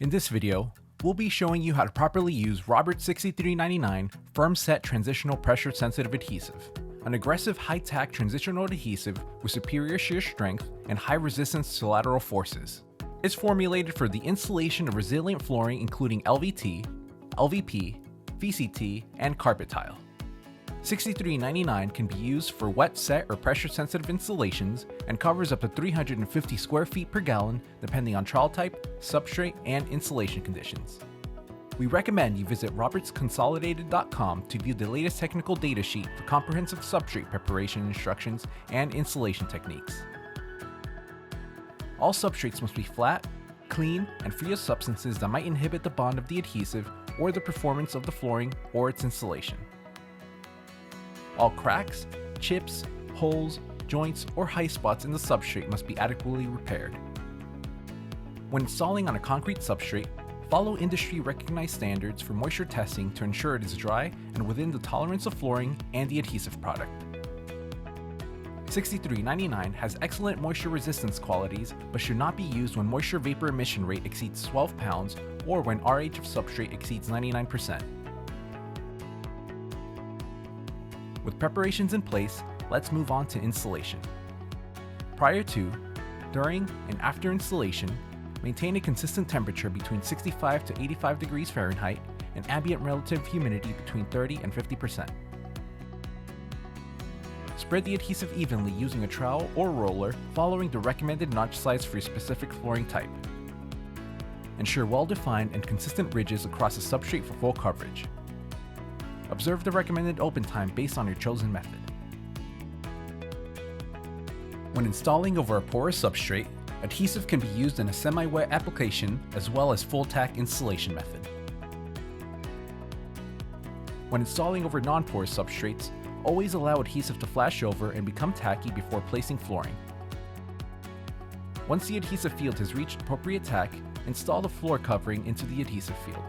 In this video, we'll be showing you how to properly use Roberts 6399 Firm Set Transitional Pressure Sensitive Adhesive, an aggressive high-tack transitional adhesive with superior shear strength and high resistance to lateral forces. It's formulated for the installation of resilient flooring including LVT, LVP, VCT, and carpet tile. 6399 can be used for wet set or pressure sensitive installations and covers up to 350 square feet per gallon depending on trowel type, substrate, and installation conditions. We recommend you visit robertsconsolidated.com to view the latest technical data sheet for comprehensive substrate preparation instructions and installation techniques. All substrates must be flat, clean, and free of substances that might inhibit the bond of the adhesive or the performance of the flooring or its installation. All cracks, chips, holes, joints, or high spots in the substrate must be adequately repaired. When installing on a concrete substrate, follow industry-recognized standards for moisture testing to ensure it is dry and within the tolerance of flooring and the adhesive product. 6399 has excellent moisture resistance qualities but should not be used when moisture vapor emission rate exceeds 12 pounds or when RH of substrate exceeds 99%. With preparations in place, let's move on to installation. Prior to, during, and after installation, maintain a consistent temperature between 65 to 85 degrees Fahrenheit and ambient relative humidity between 30 and 50%. Spread the adhesive evenly using a trowel or roller following the recommended notch size for your specific flooring type. Ensure well-defined and consistent ridges across the substrate for full coverage. Observe the recommended open time based on your chosen method. When installing over a porous substrate, adhesive can be used in a semi-wet application as well as full-tack installation method. When installing over non-porous substrates, always allow adhesive to flash over and become tacky before placing flooring. Once the adhesive field has reached appropriate tack, install the floor covering into the adhesive field.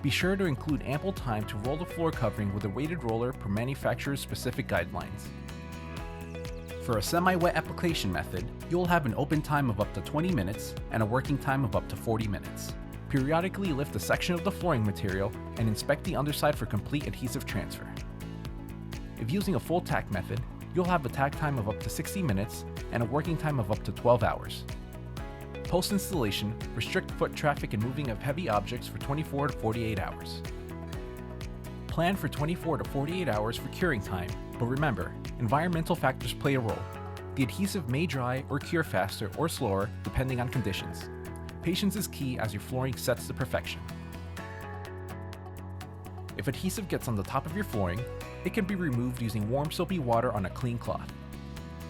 Be sure to include ample time to roll the floor covering with a weighted roller per manufacturer's specific guidelines. For a semi-wet application method, you will have an open time of up to 20 minutes and a working time of up to 40 minutes. Periodically lift a section of the flooring material and inspect the underside for complete adhesive transfer. If using a full tack method, you'll have a tack time of up to 60 minutes and a working time of up to 12 hours. Post-installation, restrict foot traffic and moving of heavy objects for 24 to 48 hours. Plan for 24 to 48 hours for curing time, but remember, environmental factors play a role. The adhesive may dry or cure faster or slower depending on conditions. Patience is key as your flooring sets to perfection. If adhesive gets on the top of your flooring, it can be removed using warm soapy water on a clean cloth.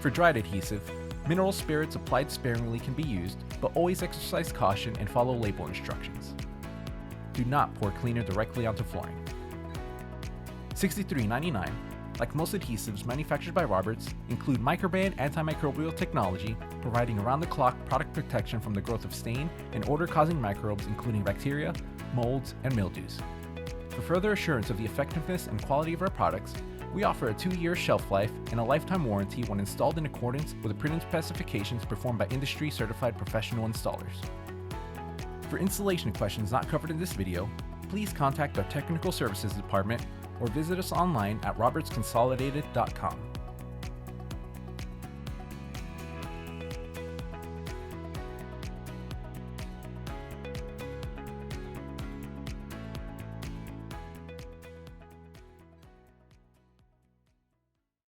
For dried adhesive, mineral spirits applied sparingly can be used, but always exercise caution and follow label instructions. Do not pour cleaner directly onto flooring. 6399, like most adhesives manufactured by Roberts, include microban antimicrobial technology, providing around-the-clock product protection from the growth of stain and odor-causing microbes including bacteria, molds, and mildews. For further assurance of the effectiveness and quality of our products, we offer a 2-year shelf life and a lifetime warranty when installed in accordance with the printed specifications performed by industry-certified professional installers. For installation questions not covered in this video, please contact our technical services department or visit us online at robertsconsolidated.com.